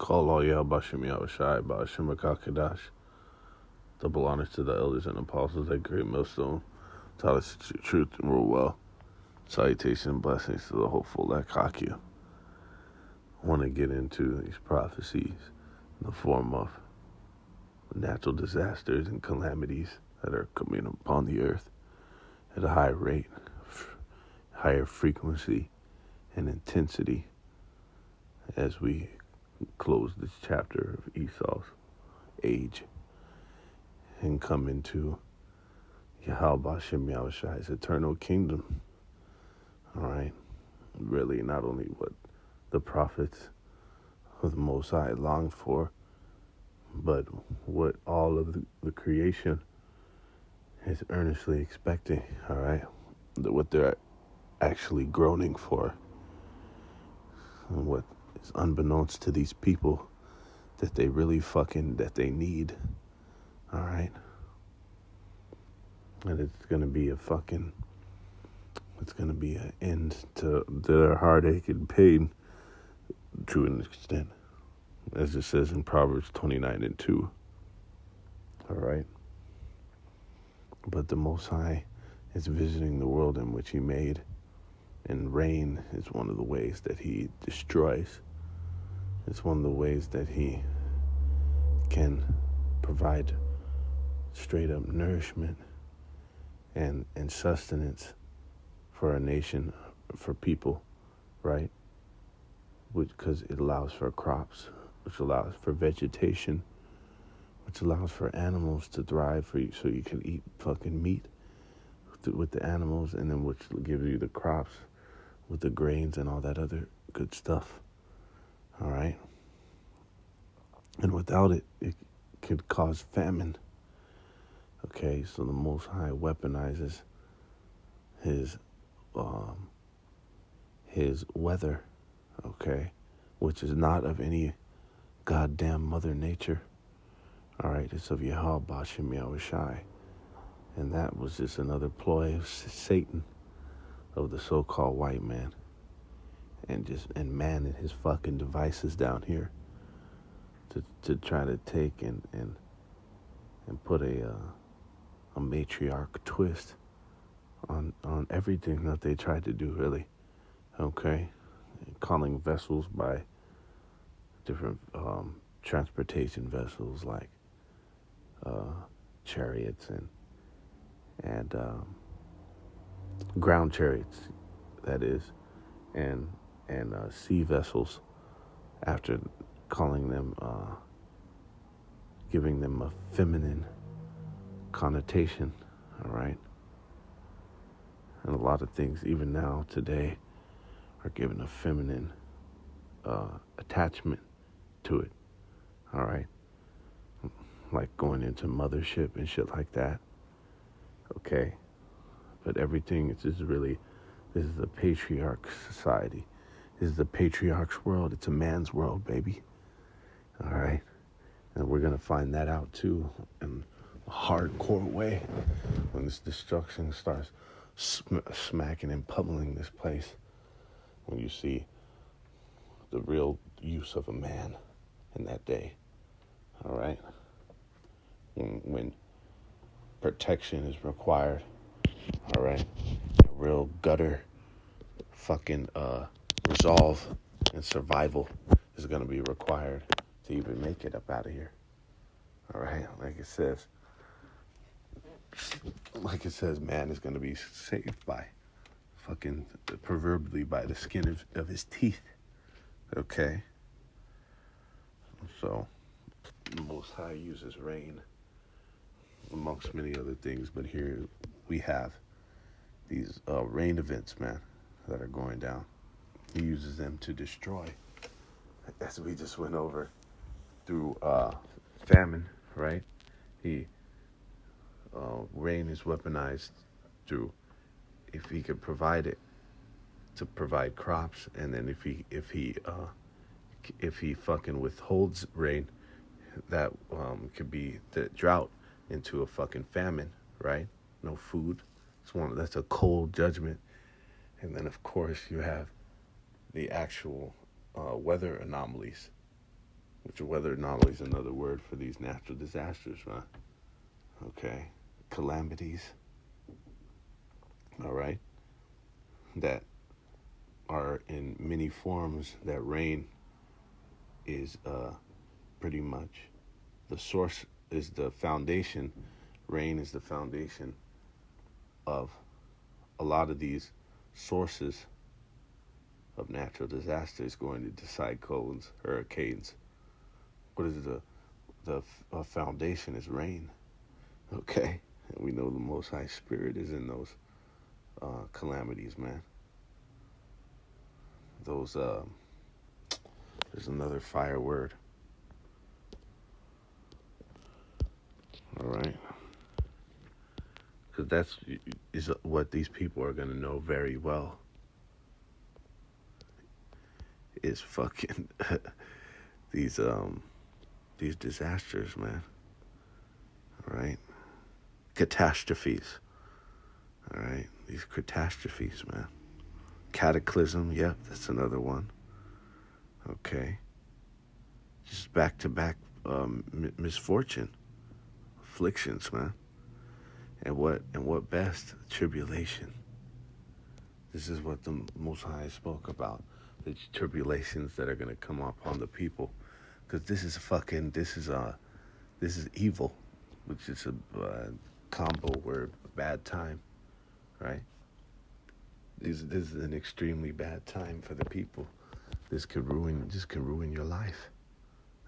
Call all Yah Bashim Yahushai Bashim Kadash. Double honors to the elders and apostles, that great millstone. Taught us the truth and rule well. Salutation and blessings to the hopeful that Kakia. I want to get into these prophecies in the form of natural disasters and calamities that are coming upon the earth at a high rate, higher frequency and intensity as we close this chapter of Esau's age and come into Yahweh Shem Yahushai's eternal kingdom. All right, really not only what the prophets of the Most High longed for, but what all of the creation is earnestly expecting. All right, what they're actually groaning for, and what is unbeknownst to these people that they really that they need. All right, and it's gonna be an end to their heartache and pain to an extent, as it says in Proverbs 29:2. All right, but the Most High is visiting the world in which He made, and rain is one of the ways that He destroys. It's one of the ways that He can provide straight up nourishment and sustenance for a nation, for people, right? Because it allows for crops, which allows for vegetation, which allows for animals to thrive for you, so you can eat fucking meat with the animals, and then which will give you the crops with the grains and all that other good stuff. All right? And without it, it could cause famine. Okay, so the Most High weaponizes his weather, okay, which is not of any goddamn Mother Nature. All right, it's of Yahweh Bashim Yahushai. And that was just another ploy of Satan, of the so-called white man, and man and his fucking devices down here to try to take and put a matriarch twist on everything that they tried to do, really. Okay, calling vessels by different transportation vessels like chariots and ground chariots, that is, and sea vessels, after calling them, giving them a feminine connotation. All right, and a lot of things even now today are given a feminine attachment to it. All right, like going into mothership and shit like that. Okay, but everything is just really, this is a patriarch society. This is the patriarch's world. It's a man's world, baby. All right, and we're gonna find that out too in a hardcore way when this destruction starts smacking and pummeling this place. When you see the real use of a man in that day. All right, when protection is required. All right, a real gutter fucking resolve and survival is going to be required to even make it up out of here. All right, like it says, man is going to be saved by fucking, proverbially, by the skin of his teeth. Okay, so the Most High uses rain amongst many other things, but here we have these rain events, man, that are going down. He uses them to destroy, as we just went over, through famine, right? Rain is weaponized through, if he could provide it, to provide crops, and then if he fucking withholds rain, that could be the drought into a fucking famine, right? No food. That's a cold judgment. And then, of course, you have the actual weather anomalies, which weather anomaly is another word for these natural disasters, man. Okay, calamities. All right, that are in many forms. That rain is pretty much the source, is the foundation. Rain is the foundation of a lot of these sources of natural disasters, going to cyclones, hurricanes. What is the foundation is rain. Okay, and we know the Most High Spirit is in those calamities, man. Those there's another fire word. All right, because that's is what these people are gonna know very well. Is fucking these disasters, man. All right, catastrophes. All right, these catastrophes, man. Cataclysm, yep, that's another one. Okay, just back to back misfortune, afflictions, man. And what best? Tribulation. This is what the Most High spoke about. The tribulations that are gonna come upon the people, because this is evil, which is a combo word, bad time, right? This is an extremely bad time for the people. This can ruin your life,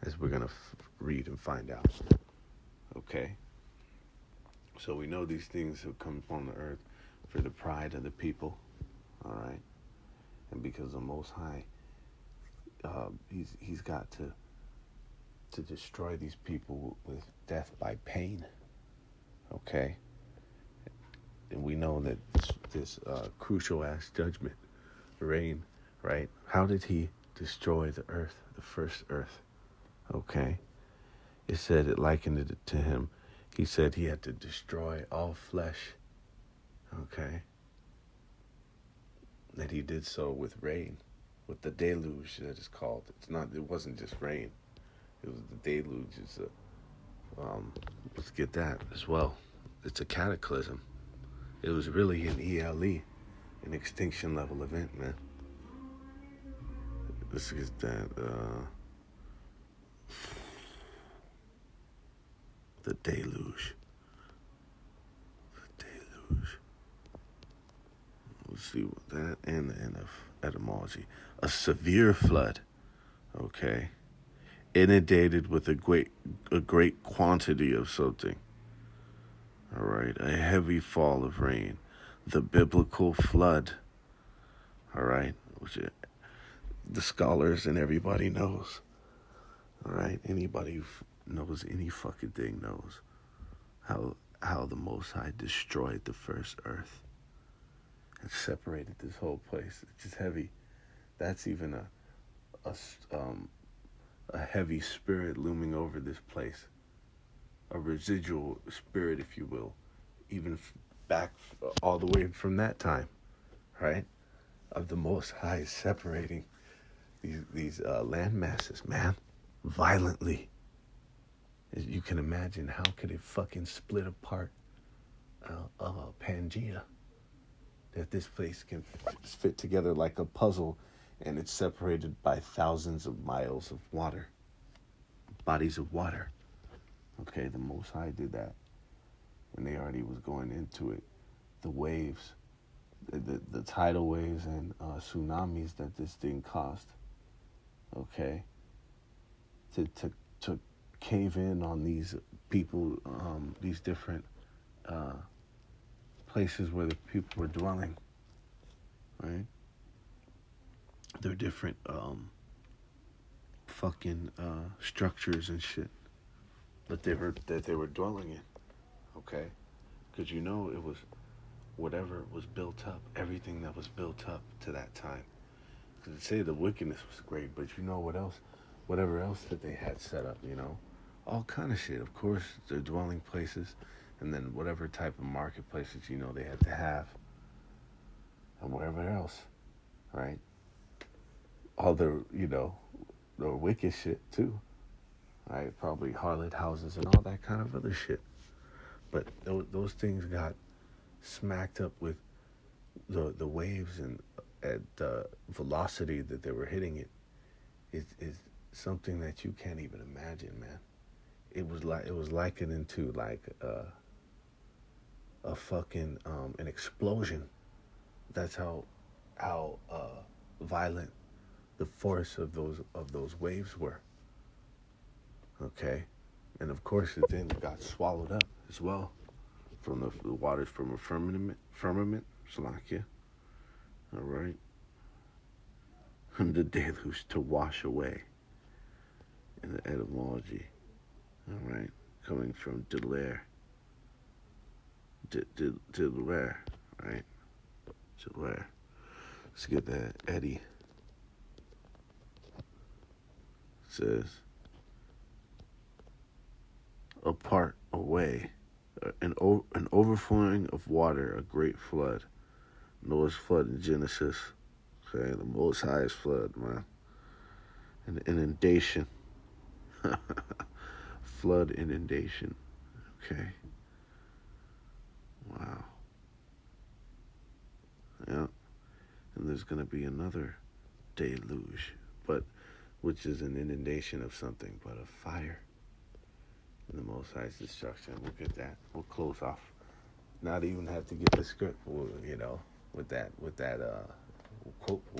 as we're gonna read and find out. Okay. So we know these things have come upon the earth for the pride of the people. All right, and because the Most High, he's got to destroy these people with death by pain. Okay, and we know that this crucial ass judgment, rain, right? How did he destroy the earth, the first earth? Okay, it said it likened it to him. He said he had to destroy all flesh. Okay, that he did so with rain, with the deluge that is called. It wasn't just rain. It was the deluge. Let's get that as well. It's a cataclysm. It was really an ELE, an extinction level event, man. Let's get that. The deluge. The deluge. Let's see what that and the etymology. A severe flood. Okay. Inundated with a great quantity of something. All right, a heavy fall of rain, the biblical flood. All right, which the scholars and everybody knows. All right, anybody who knows any fucking thing knows how the Most High destroyed the first earth and separated this whole place. It's just heavy. That's even a heavy spirit looming over this place, a residual spirit, if you will, even back all the way from that time, right? Of the Most High separating these land masses, man, violently. As you can imagine, how could it fucking split apart Pangea? That this place can fit together like a puzzle, and it's separated by thousands of miles of water, bodies of water. Okay, the Most High did that when they already was going into it. The waves, the tidal waves and tsunamis that this thing caused. Okay, to cave in on these people, these different places where the people were dwelling. Right, they're different fucking structures and shit that they were dwelling in. Okay, because you know it was whatever was built up, everything that was built up to that time. Because they say the wickedness was great, but you know what else? Whatever else that they had set up, you know, all kind of shit. Of course, their dwelling places, and then whatever type of marketplaces you know they had to have, and wherever else, right? All the the wicked shit too. right? Probably harlot houses and all that kind of other shit. But those things got smacked up with the waves and at the velocity that they were hitting it is something that you can't even imagine, man. It was likened into like a fucking an explosion. That's how violent the force of those waves were. Okay, and of course it then got swallowed up as well from the waters from a firmament, Slovakia. All right, and the deluge to wash away in the etymology. All right, coming from delare, delare, right? Delare. Let's get that. Eddie says apart, away, an overflowing of water, a great flood. Noah's flood in Genesis. Okay, the most highest flood, man. An inundation. Flood inundation. Okay. Wow. Yeah. And there's going to be another deluge, but which is an inundation of something, but a fire. And the Most High's destruction. We'll get that. We'll close off. Not even have to get the script. We'll, with that, we'll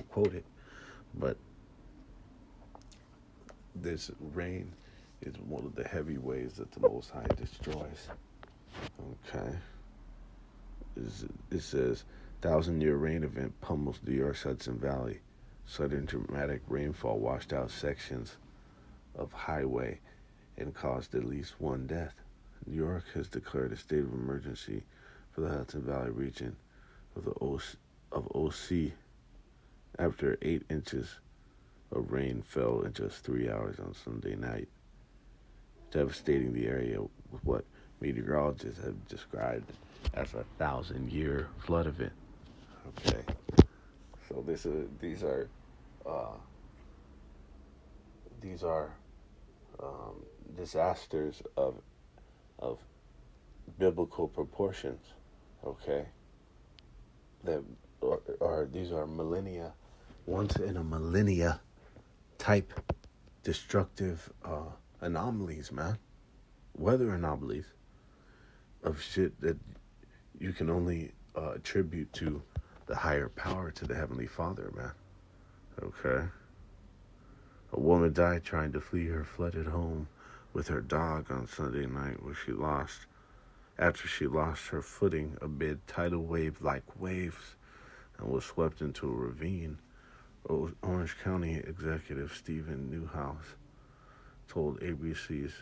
quote it. But this rain is one of the heavy waves that the Most High destroys. Okay. It says, 1,000-year rain event pummels New York's Hudson Valley. Sudden dramatic rainfall washed out sections of highway and caused at least one death. New York has declared a state of emergency for the Hudson Valley region of OC after 8 inches of rain fell in just 3 hours on Sunday night, devastating the area with what meteorologists have described as a 1,000-year flood event. Okay, so these are disasters of biblical proportions. Okay, that are these are millennia, once in a millennia type destructive anomalies, man. Weather anomalies of shit that you can only attribute to the higher power, to the Heavenly Father, man. Okay. A woman died trying to flee her flooded home with her dog on Sunday night, after she lost her footing amid tidal wave-like waves and was swept into a ravine. Orange County Executive Stephen Newhouse told ABC's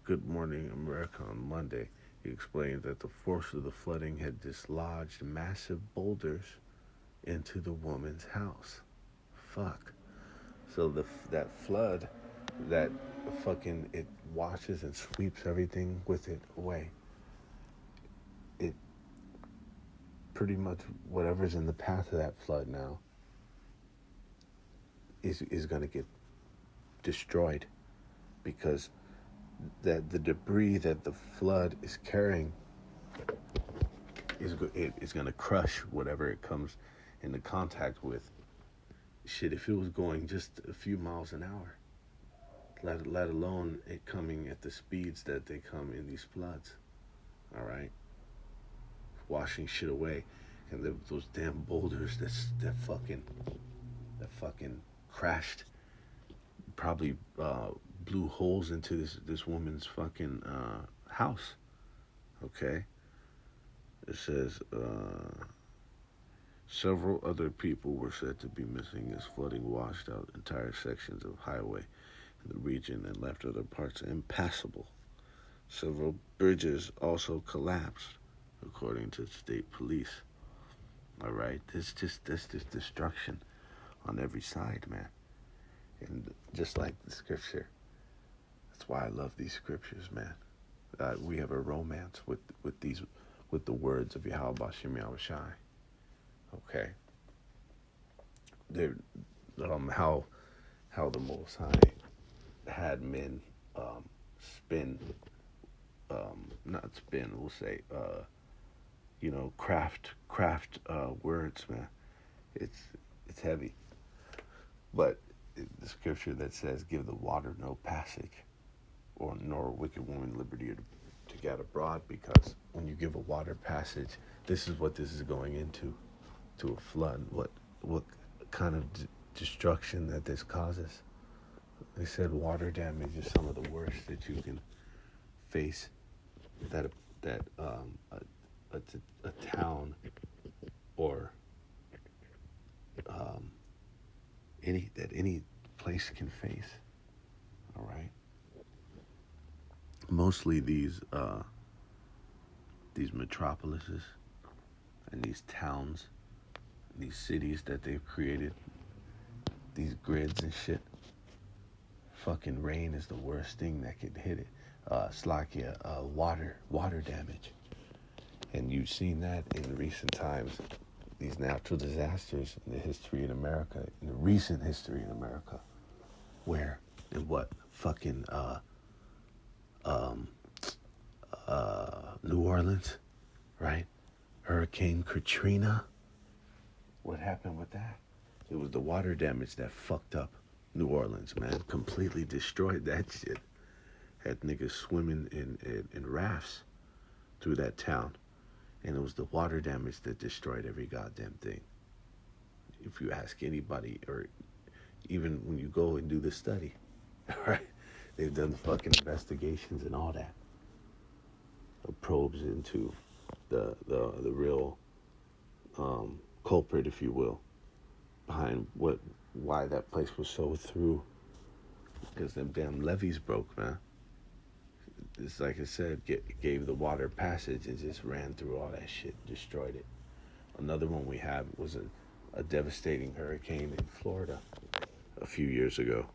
Good Morning America on Monday. He explained that the force of the flooding had dislodged massive boulders into the woman's house. Fuck. So that flood, that fucking, it washes and sweeps everything with it away. It pretty much, whatever's in the path of that flood now is going to get destroyed, because that the debris that the flood is carrying is going to crush whatever it comes into contact with. Shit, if it was going just a few miles an hour, let alone it coming at the speeds that they come in these floods, all right, washing shit away, and those damn boulders that fucking crashed, probably blew holes into this woman's fucking house. Okay, it says several other people were said to be missing as flooding washed out entire sections of highway in the region and left other parts impassable. Several bridges also collapsed, according to state police. All right, that's just destruction on every side, man. And just like the scripture, that's why I love these scriptures, man. We have a romance with the words of Yahweh Bashim Yahushai. Okay. They're how the Most High had men spin, not spin, we'll say, craft words, man. It's it's heavy. But the scripture that says, "Give the water no passage, or nor a wicked woman liberty to get abroad," because when you give a water passage, this is what this is going into, to a flood. What kind of destruction that this causes? They said water damage is some of the worst that you can face. That a town or um, any place can face. All right. Mostly these metropolises and these towns, these cities that they've created, these grids and shit. Fucking rain is the worst thing that could hit it. Slakia, water damage. And you've seen that in recent times, these natural disasters in the history in America, in the recent history in America, where in what fucking New Orleans, right? Hurricane Katrina. What happened with that? It was the water damage that fucked up New Orleans, man. Completely destroyed that shit. Had niggas swimming in rafts through that town. And it was the water damage that destroyed every goddamn thing. If you ask anybody, or even when you go and do the study, right? They've done the fucking investigations and all that. Probes into the real culprit, if you will, behind why that place was so through. Because them damn levees broke, man. It's like I said, gave the water passage and just ran through all that shit, destroyed it. Another one we had was a devastating hurricane in Florida a few years ago.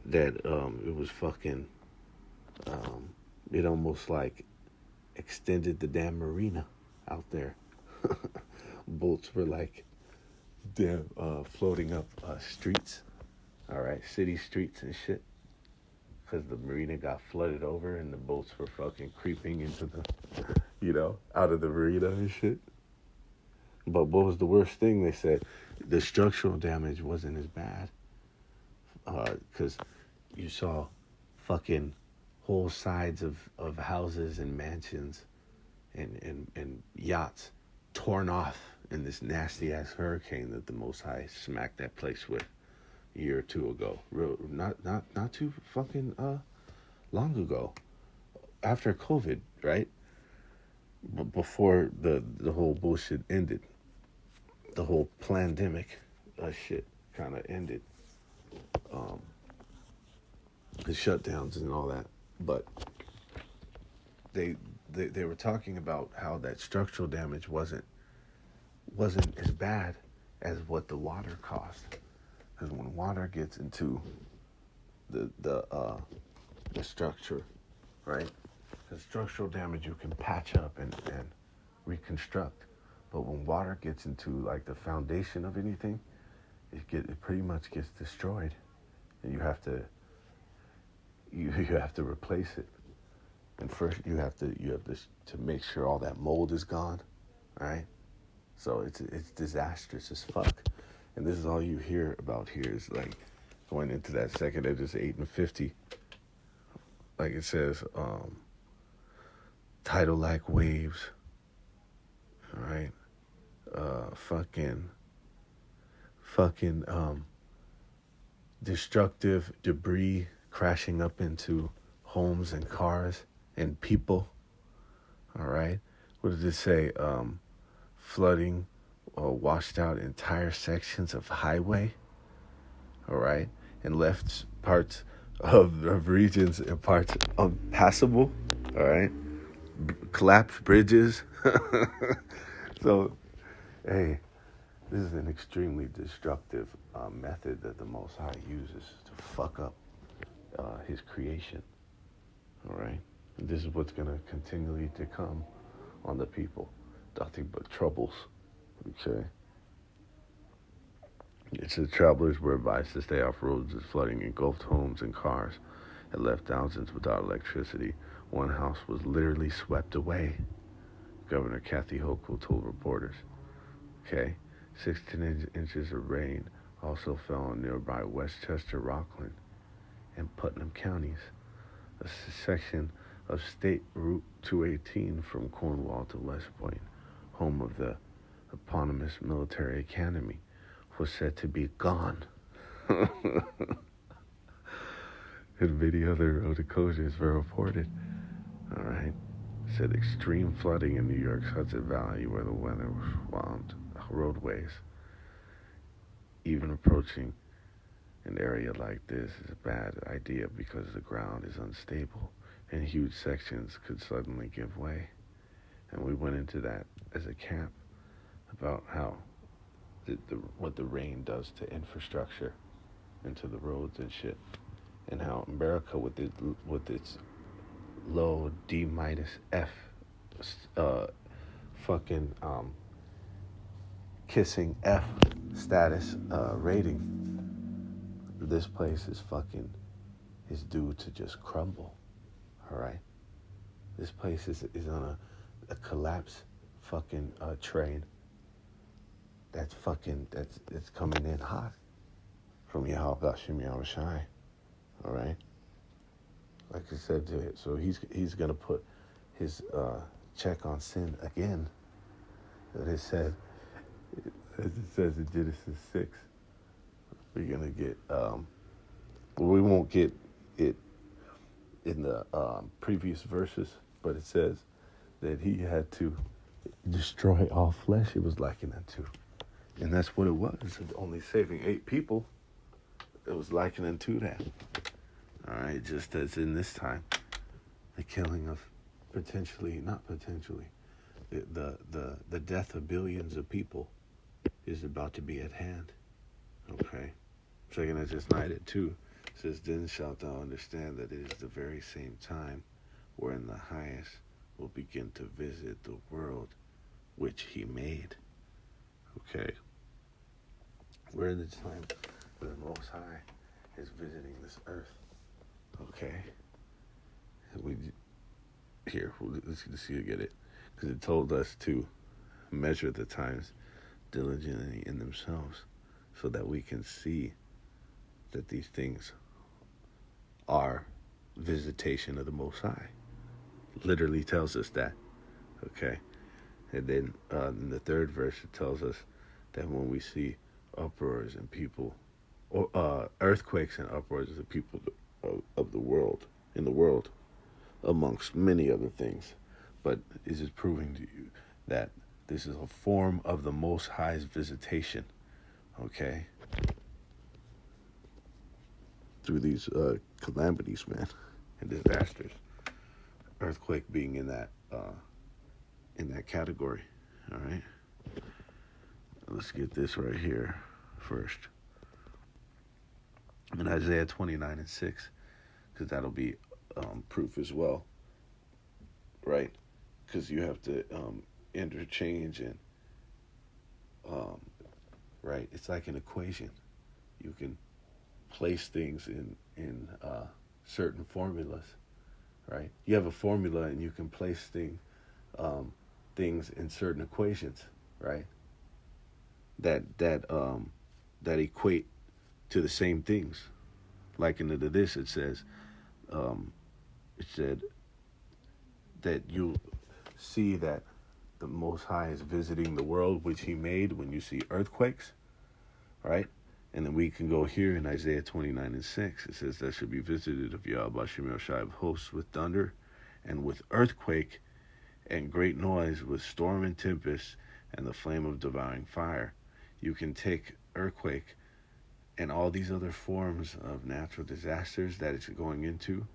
That it was fucking, it almost like extended the damn marina out there. Boats were like damn floating up streets, all right, city streets and shit. Because the marina got flooded over and the boats were fucking creeping into the, out of the marina and shit. But what was the worst thing? They said the structural damage wasn't as bad. Because you saw fucking whole sides of houses and mansions and yachts torn off in this nasty ass hurricane that the Most High smacked that place with a year or two ago. Not too fucking long ago. After COVID, right? Before the whole bullshit ended. The whole pandemic shit kind of ended. The shutdowns and all that. But they were talking about how that structural damage wasn't as bad as what the water caused. Because when water gets into the structure, right? Because structural damage you can patch up and reconstruct, but when water gets into like the foundation of anything, it pretty much gets destroyed, and you have to replace it. And first you have to make sure all that mold is gone, right? So it's disastrous as fuck. And this is all you hear about here is like going into that second Edges 8 and 50. Like it says, tidal like waves. All right. Fucking destructive debris crashing up into homes and cars and people. All right. What does it say? Flooding washed out entire sections of highway, all right, and left parts of regions and parts unpassable, all right, collapsed bridges. So, hey, this is an extremely destructive method that the Most High uses to fuck up his creation, all right, and this is what's going to continually to come on the people, nothing but troubles. Okay. It says travelers were advised to stay off roads as flooding engulfed homes and cars had left thousands without electricity. One house was literally swept away, Governor Kathy Hochul told reporters. Okay, 16 inches of rain also fell on nearby Westchester, Rockland, and Putnam counties, a section of State Route 218 from Cornwall to West Point, home of the eponymous military academy, was said to be gone. And many other road closures were reported. All right. Said extreme flooding in New York's Hudson Valley, where the weather swamped roadways. Even approaching an area like this is a bad idea because the ground is unstable and huge sections could suddenly give way. And we went into that as a camp about how what the rain does to infrastructure and to the roads and shit, and how America with its low D-F fucking kissing F status rating, this place is due to just crumble. All right, this place is on a collapse fucking train that's coming in hot from Yahweh Bashim Yahushai. All right, like I said to it, so he's gonna put his check on sin again. That it said, as it says in Genesis 6, we're gonna get we won't get it in the previous verses, but it says that he had to destroy all flesh. It was likened unto, and that's what it was. Only saving 8 people. It was likened unto that. All right, just as in this time, the killing of the death of billions of people is about to be at hand. Okay, 2 Ezra 9:2 says, "Then shalt thou understand that it is the very same time wherein the highest will begin to visit the world which he made." Okay, we're in the time where the Most High is visiting this earth. Okay, let's see you get it, because it told us to measure the times diligently in themselves, so that we can see that these things are visitation of the Most High. Literally tells us that. Okay, and then in the 3rd verse it tells us that when we see uproars and people, or earthquakes and uproars of the people of the world, in the world, amongst many other things, but is it proving to you that this is a form of the Most High's visitation, okay, through these calamities, man, and disasters. Earthquake being in that category. All right, let's get this right here first. In Isaiah 29:6, because that'll be proof as well, right? Because you have to interchange and right. It's like an equation. You can place things in certain formulas, right? You have a formula and you can place things in certain equations, right? That equate to the same things. Like into this, it says, it said that you see that the Most High is visiting the world which he made when you see earthquakes, right? And then we can go here in Isaiah 29:6. It says, "That shall be visited of Yahweh Bashim Yahushai of hosts with thunder and with earthquake and great noise, with storm and tempest and the flame of devouring fire." You can take earthquake and all these other forms of natural disasters that it's going into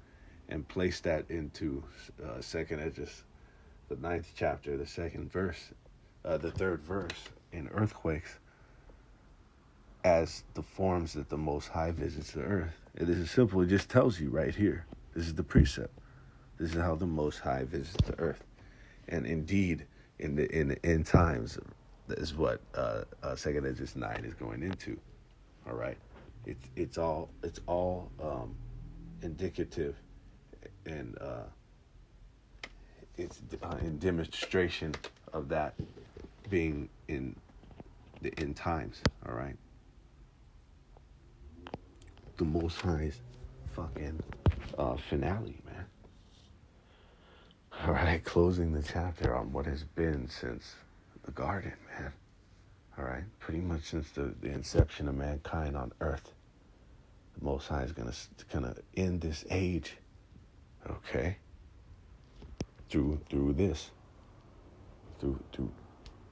and place that into 2 Ezra, the 9th chapter, the 2nd verse, the 3rd verse in earthquakes, as the forms that the Most High visits the earth. It is simple. It just tells you right here. This is the precept. This is how the Most High visits the earth. And indeed, in the end times, that is what 2 Ezra 9 is going into. All right, it's all indicative and it's in demonstration of that being in the end times. All right, the Most High's fucking finale, man. All right, closing the chapter on what has been since the garden, man. All right, pretty much since the inception of mankind on Earth, the Most High is gonna end this age. Okay, through this, through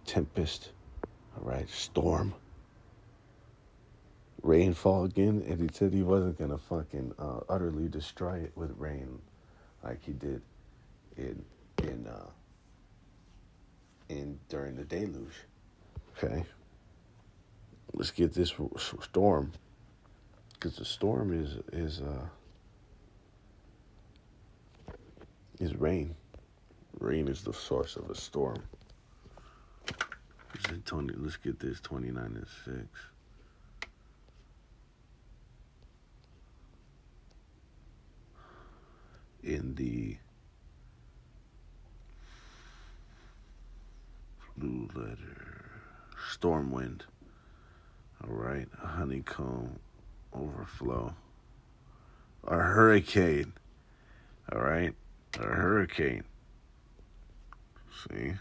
tempest. All right, storm, rainfall again, and he said he wasn't gonna fucking utterly destroy it with rain like he did in in uh, in during the deluge. Okay, let's get this storm, because the storm is rain. Rain is the source of a storm. Let's get this 29:6. In the blue letter, storm wind. All right, a honeycomb overflow. A hurricane. All right, a hurricane. See?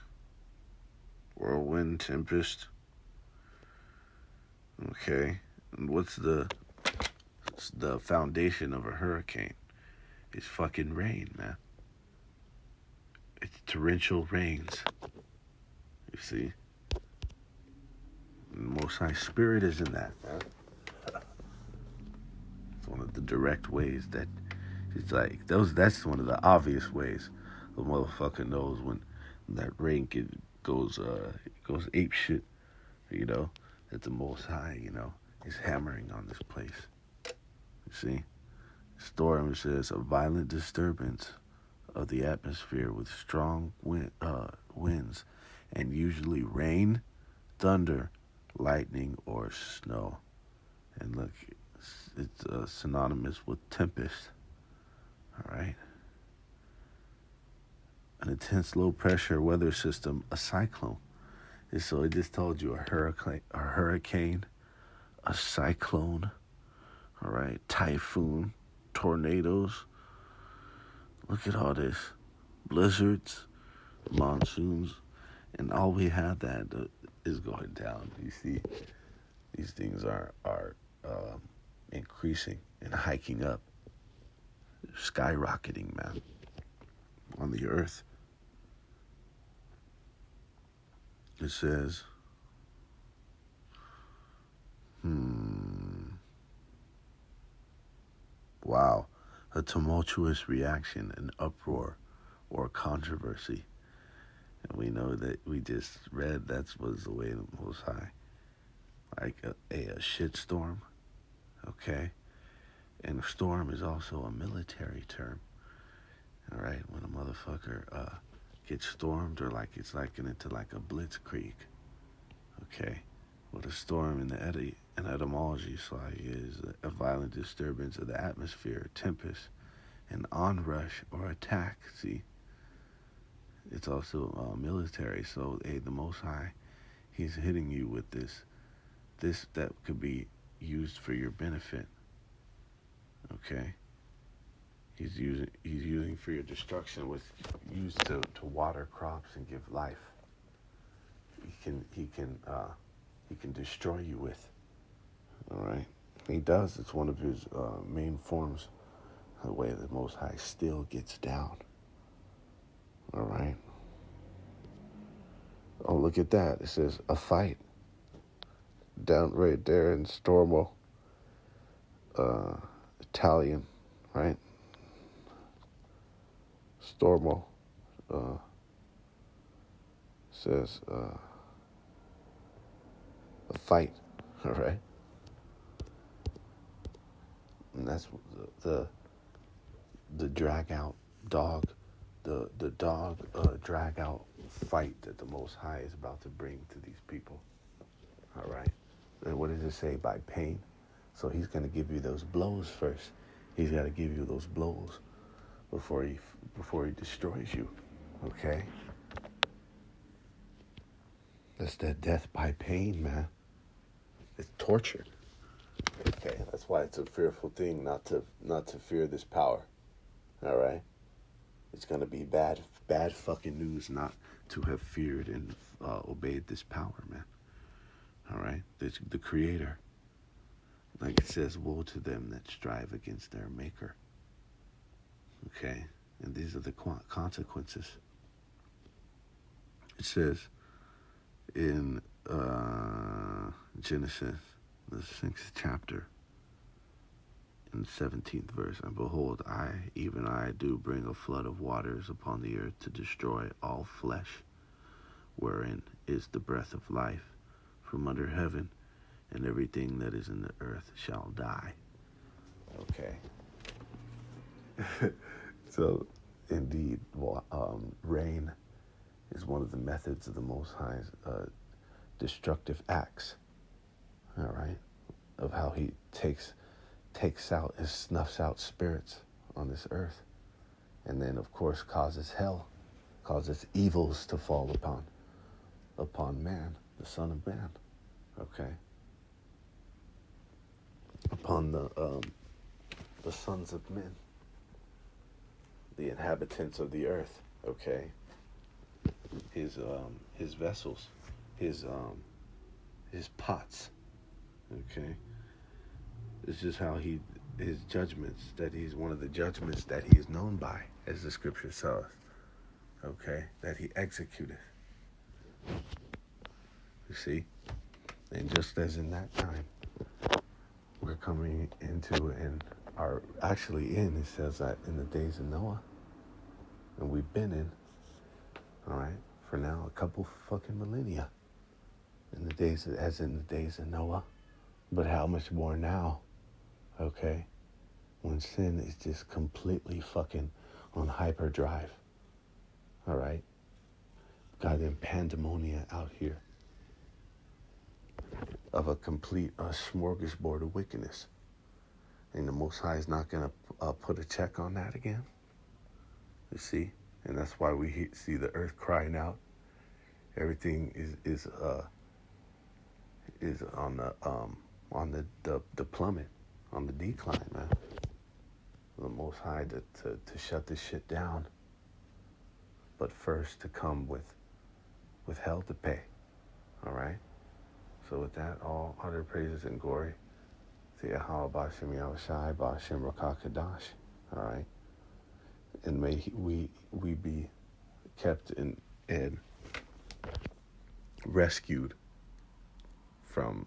Whirlwind, tempest. Okay, and what's the foundation of a hurricane? It's fucking rain, man. It's torrential rains. You see? And the Most High Spirit is in that, man. It's one of the direct ways that it's like that's one of the obvious ways the motherfucker knows when that rain goes ape shit, you know, that the Most High, you know, is hammering on this place. You see? Storm says a violent disturbance of the atmosphere with strong winds and usually rain, thunder, lightning, or snow. And look, it's synonymous with tempest. All right. An intense low pressure weather system, a cyclone. And so I just told you a hurricane, a cyclone, all right, typhoon, tornadoes. Look at all this. Blizzards, monsoons, and all we have that is going down. You see, these things are increasing and hiking up, skyrocketing, man, on the earth. It says, wow, a tumultuous reaction, an uproar, or controversy. And we know that we just read that was the way the Most High. Like a shitstorm, okay? And a storm is also a military term, all right? When a motherfucker gets stormed, or like it's likened into like a blitzkrieg, okay? Well, a storm in an etymology is a violent disturbance of the atmosphere, tempest, an onrush or attack. See, it's also military. So, hey, the Most High, He's hitting you with this that could be used for your benefit. Okay, He's using for your destruction, with used to water crops and give life. He can destroy you with. All right, He does. It's one of His main forms. The way the Most High still gets down. All right. Oh, look at that. It says a fight. Down right there in Stormo. Italian, right? Stormo. Says a fight. All right. And that's the drag out dog, the dog drag out fight that the Most High is about to bring to these people. All right. And what does it say? By pain. So He's going to give you those blows first. He's got to give you those blows before he destroys you. Okay? That's that death by pain, man. It's torture. Okay, that's why it's a fearful thing not to fear this power. All right? It's going to be bad fucking news not to have feared and obeyed this power, man. All right? The Creator. Like it says, woe to them that strive against their Maker. Okay? And these are the consequences. It says in Genesis, the 6th chapter, in the 17th verse, and behold, even I do bring a flood of waters upon the earth to destroy all flesh, wherein is the breath of life from under heaven, and everything that is in the earth shall die. Okay. So, indeed, rain is one of the methods of the Most High's destructive acts. All right, of how he takes out, snuffs out spirits on this earth, and then of course causes evils to fall upon man, the Son of Man. Okay, upon the sons of men, the inhabitants of the earth. Okay, his vessels, his pots. Okay, it's just how his judgments, that he's one of the judgments that he is known by, as the scripture says. Okay, that he executed. You see, and just as in that time, we're coming into and are actually in. It says that in the days of Noah, and we've been in. All right, for now a couple fucking millennia. In the days of Noah. But how much more now, okay, when sin is just completely fucking on hyperdrive, all right? Goddamn pandemonium out here of a complete smorgasbord of wickedness. And the Most High is not going to put a check on that again, you see? And that's why we see the earth crying out. Everything is on the plummet, on the decline, man. The Most High to shut this shit down, but first to come with hell to pay. All right. So with that, all honor, praises, and glory to Yahweh B'Shem Yahushai B'Shem Rakakadash. All right. And may we be kept and rescued from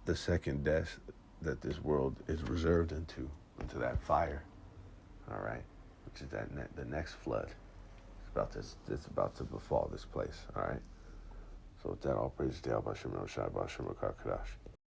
the second death that this world is reserved into that fire, all right, which is the next flood. It's about to befall this place, all right. So with that, all praise to Yahweh B'Shem Yahushai B'Shem Rakakadash.